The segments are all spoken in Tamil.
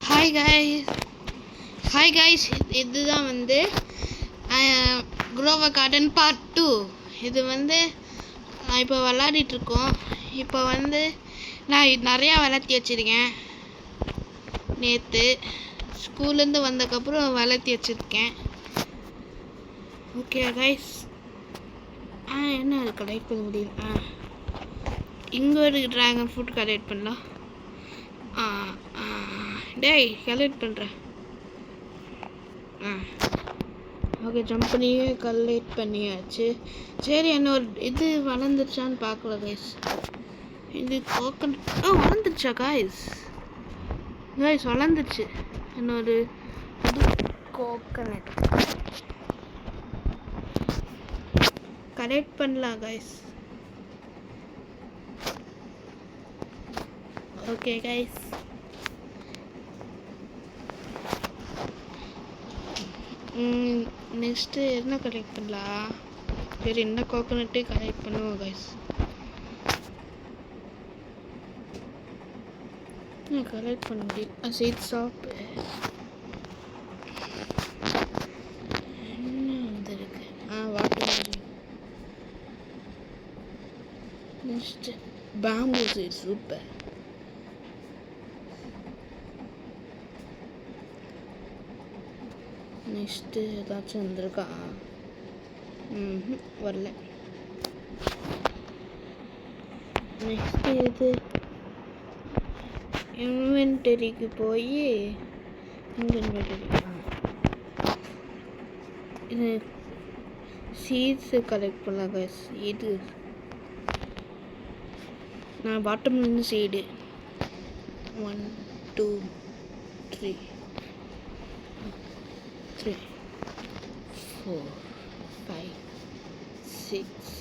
ஹாய் காய்ஸ் இதுதான் வந்து குரோவர் கார்டன் பார்ட் 2. இது வந்து இப்போ விளாடிட்டுருக்கோம். இப்போ வந்து நான் நிறையா வளர்த்தி வச்சுருக்கேன். நேற்று ஸ்கூல்லேருந்து வந்ததுக்கப்புறம் வளர்த்தி வச்சுருக்கேன். ஓகே காய்ஸ், என்ன அது கலெக்ட் பண்ண முடியல. இங்கே ஒரு ட்ராகன் ஃப்ரூட் கலெக்ட் பண்ணலாம். டேய் கலெக்ட் பண்ணுறேன். ஓகே, ஜம்ப் பண்ணியே கலெக்ட் பண்ணியாச்சு. சரி, என்ன ஒரு இது வளர்ந்துருச்சான்னு பார்க்கல கைஸ். இது கோகனட் வளர்ந்துருச்சா காய்ஸ் வளர்ந்துருச்சு. என்னோட கோகனட் கலெக்ட் பண்ணலாம் கைஸ். ஓகே கைஸ், நெக்ஸ்ட்டு என்ன கலெக்ட் பண்ணலாம்? சரி, என்ன கோகனட்டே கலெக்ட் பண்ணுவோம் கைஸ். கலெக்ட் பண்ண முடியும். சீட் ஷாப் என்ன வந்துருக்கு? Water. Next bamboo seed, super. Next ஏதாச்சும் வந்திருக்கா? வரல. நெக்ஸ்ட்டு இது இன்வென்டரிக்கு போய் இது சீட்ஸு கலெக்ட் பண்ணலாம் கைஸ். இது நான் பாட்டம்லேருந்து seed 1 2 3 4 5 6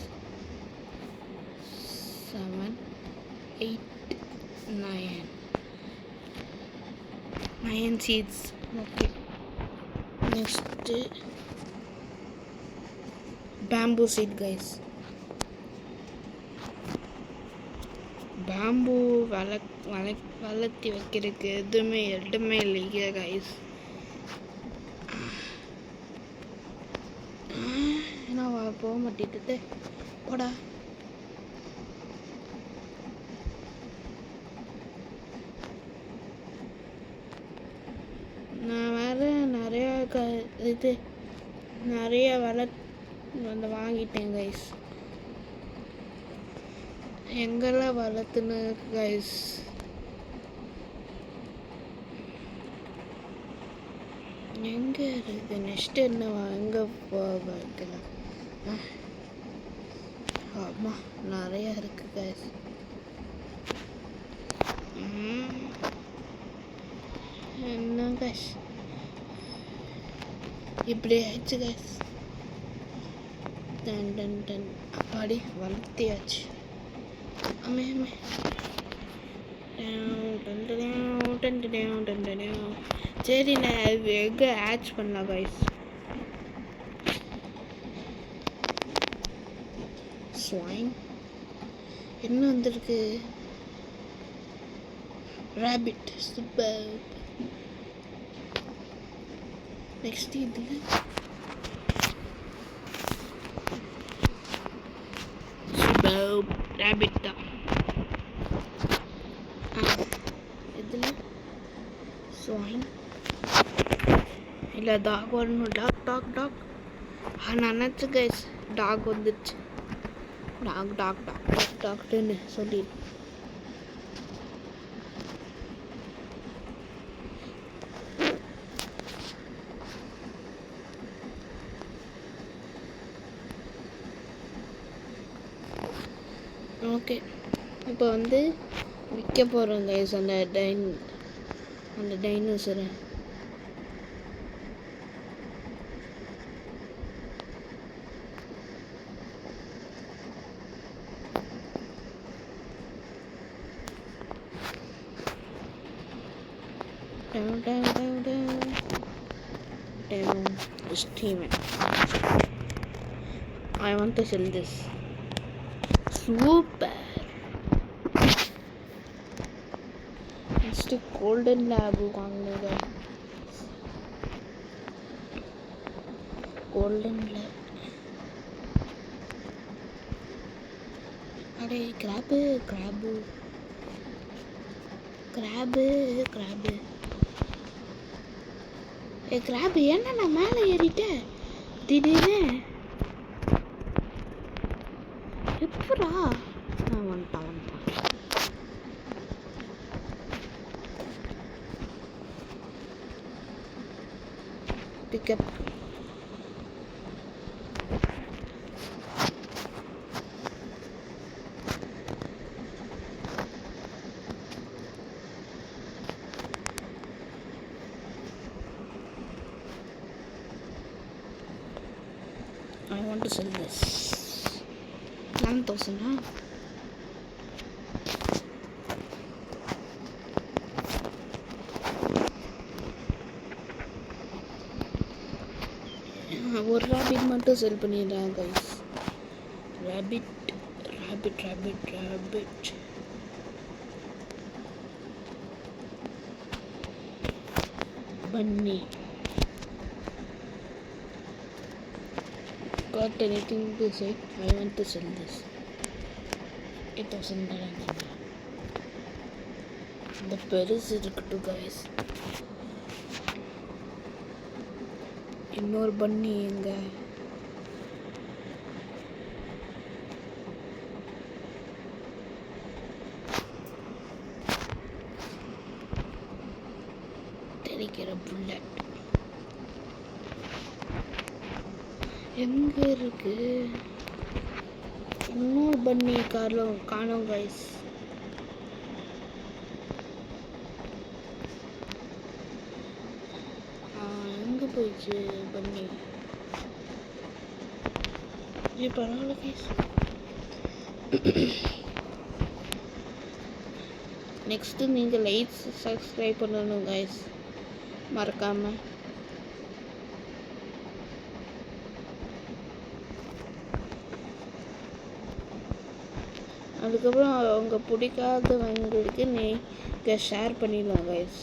7 8 9 seeds. Okay, next bamboo seed guys. Bamboo வளர்த்தி வைக்கிறதுக்கு எதுவுமே இல்லைங்க கைஸ். என்ன போக மாட்டேங்குது போடா. நான் வேறு நிறைய வந்து வாங்கிட்டேன் கைஸ். எங்கெல்லாம் வளர்த்துன்னு கைஸ். எங்கே இருக்குது? நெக்ஸ்ட் என்ன எங்கே வைக்கலாம்? ஆமாம், நிறையா இருக்குது கைஸ். என்ன கைஸ் இப்படி ஆயிடுச்சு கைஸ். டன் அப்பாடி வளர்த்தியாச்சு. சரி, நான் எங்கே ஆட் பண்ணலாம் கைஸ். ஸ்வைன் என்ன வந்திருக்கு? Rabbit, super. நெக்ஸ்ட் இதில் சூப்பர் ராபிட் தான். இதில் ஸ்வைன் இல்லை டாக் வரணும். டாக் நான் நினச்சேன் கைஸ் டாக் வந்துடுச்சு. டாக்டர்னு சொல்லி ஓகே. இப்போ வந்து விற்க போகிறோம் கைஸ் அந்த டைனோசரை. Steven, I want to sell this. Super. Next golden lab வாங்கினது. Golden lab. அடே கிராபு கிராபு கிராபு கிராபு. ஏ கிராபு என்ன நான் மேலே ஏறிட்டேன் திடீர்னு எப்படா? நான் வந்துட்டான். Pick up. I want to sell this. 9,000, huh? ஒரு ராபிட் மட்டும் செல் பண்ணிடுறேன் guys. Rabbit rabbit rabbit rabbit. Bunny. Got anything to say? I want to sell this. 8,000 தராங்க. இந்த பெருசு இருக்கட்டும் கைஸ். இன்னொரு பன்னி எங்க? தெரிக்கிற புல்லட் எங்க இருக்கு? இன்னொரு பன்னி காணோம் கைஸ். எங்க போயிடுச்சு பன்னி? இது பரவாயில்ல கைஸ். நெக்ஸ்ட் நீங்க லைக் சப்ஸ்கிரைப் பண்ணணும் கைஸ் மறக்காம. அதுக்கப்புறம் அவங்க பிடிக்காதவங்களுக்கு நீங்கள் ஷேர் பண்ணிடலாம் கைஸ்.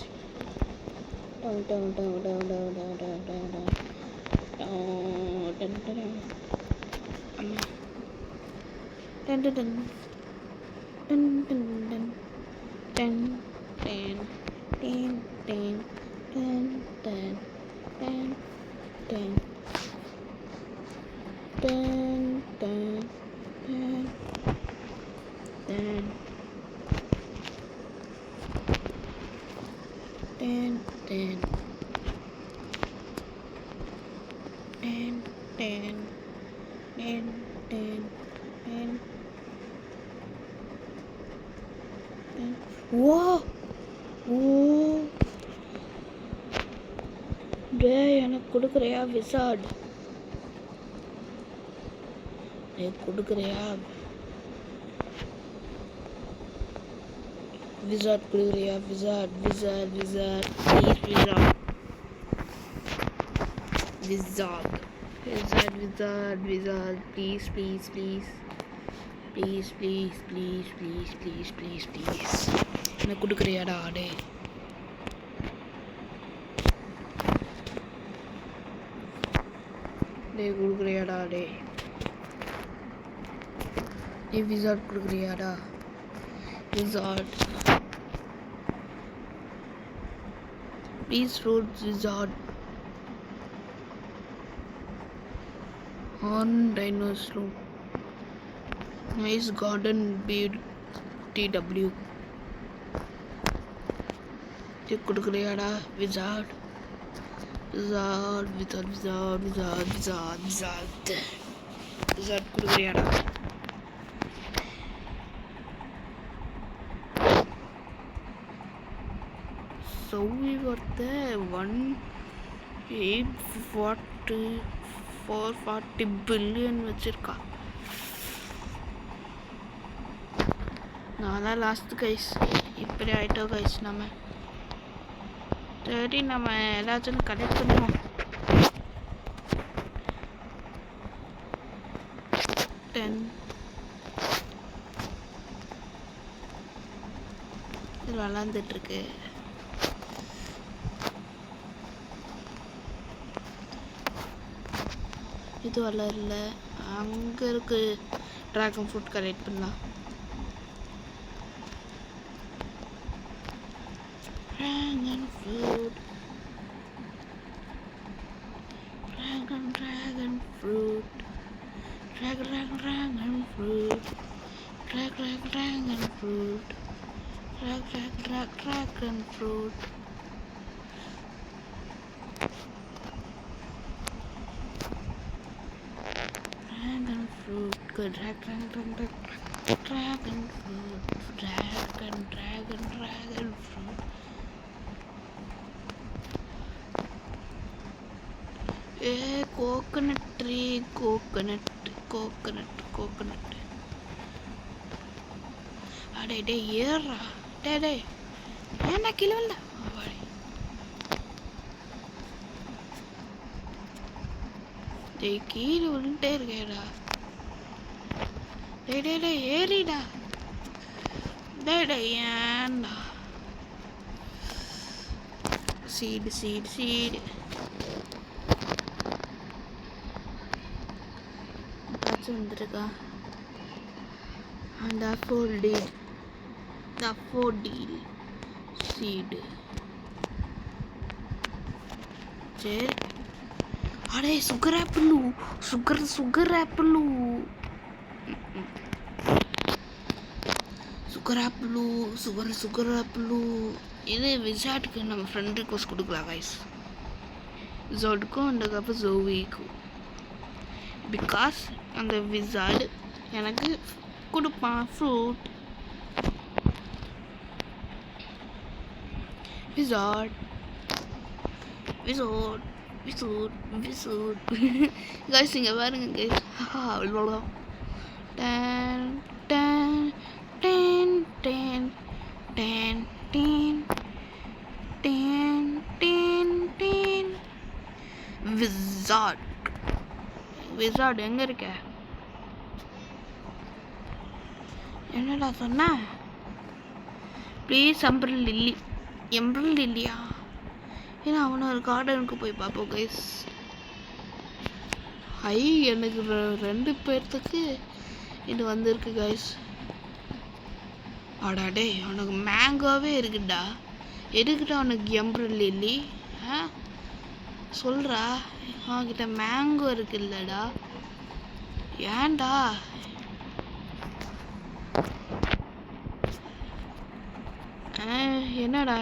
எனக்கு கொடுக்குறியா விசார்ட்? கொடுக்குறியா விசார்ட்? கொடுக்குறியா wizard? Wizard wizard please. Wizard wizard wizard wizard please please please please please please please please please please எனக்கு கொடுக்குறியாடா? டே டே கொடுக்குறியாடா? டே டே விசார்ட் கொடுக்குறியாடா? விசார்ட் ப்ளீஸ் ரோட்ஸ் wizard. Horn dinosaur nice garden பீட் TW. இது கொடுக்குறியாடா wizard? Wizard wizard wizard wizard wizard wizard wizard கொடுக்குறியாடா? சௌவி ஒருத்த 440 பில்லியன் வச்சிருக்கா. நான் தான் லாஸ்ட் கைஸ். இப்படி ஆயிட்டோம் கைஸ். நம்ம சரி நம்ம ஏதாச்சும் கலெக்ட் பண்ணுவோம். 10 இது விளாண்டுட்டு இருக்கு. இது வளரல. அங்கே இருக்கு. ட்ராகன் ஃப்ரூட் கலெக்ட் பண்ணலாம். Dragon fruit, dragon fruit, dragon fruit, dragon fruit, dragon fruit. Good dragon fruit, dragon fruit. Coconut tree, coconut. Ade ஏறா டே ஏன்டா கீழே விழுந்த? கீழே விழுந்துட்டே இருக்கேடா. டே ஏறிடா. டே ஏன்டா? சீடு வந்துருக்கா. அந்த அஃபோர்டீல் சீடு. சரி. அடே sugar apple. Sugar apple. Sugar apple. இது விசாட்டுக்கு நம்ம ஃப்ரெண்ட் ரிக்வெஸ்ட் கொடுக்கலாம் கைஸ். விசாட்டுக்கும் அதுக்கப்புறம் ஜோவிக்கும். பிகாஸ் அந்த விசார்டு எனக்கு கொடுப்பான் ஃப்ரூட். விசார்ட் கைஸ் இங்கே பாருங்க கைஸ். விசார்ட் எங்க இருக்க? என்னடா சொன்ன? ப்ளீஸ் எம்பரல் லில்லியா? ஏன்னா அவனை ஒரு கார்டனுக்கு போய் பார்ப்போம் கைஸ். எனக்கு 2 பேர்த்துக்கு இது வந்திருக்கு கைஸ். அடாடே அவனுக்கு மேங்கோவே இருக்குடா. எதுக்கிட்ட அவனுக்கு எம்பரல் லில்லி? சொல்றா. அவன்கிட்ட மேங்கோ இருக்குல்லடா. ஏன்டா? என்னடா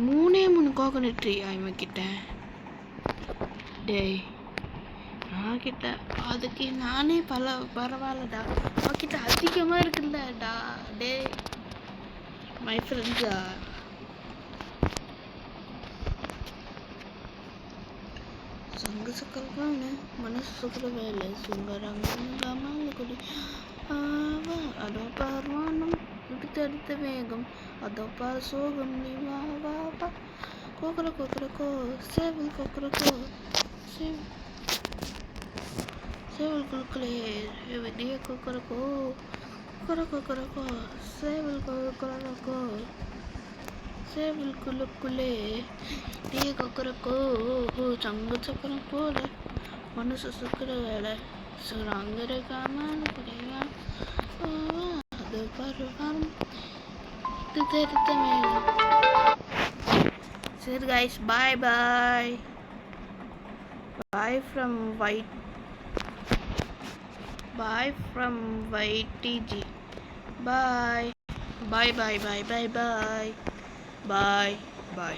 3 கோகனட் ட்ரீயா இவன் கிட்ட? டேய் நான் கிட்ட அதுக்கு நானே பரவாயில்லடா. அவன்கிட்ட அதிகமாக இருக்குல்லடா. டேய் மை ஃப்ரெண்ட்ஸா. சங்கு சக்கரவான மனசு சுக்கர வேலை சுங்கரங்க கொடி. அதோ பார்வானம் அடுத்த வேகம். அதோ பார் சோகம் நீ வா வா வா. கோக்கரக்கோ சேவல் கொக்கரக்கோ சேவல் குழுக்களே விடிய கொக்கரக்கோ சேவல் கொக்கரக்கோ சேவல் குழுக்குள்ளே டிய கொக்கரக்கோ. சங்கு சக்கரம் போல மனசு சுக்கர வேலை சுரங்கரகாம குறையா. அது பருவம் அடுத்த வேகம். சரி guys, bye from YTG. Bye.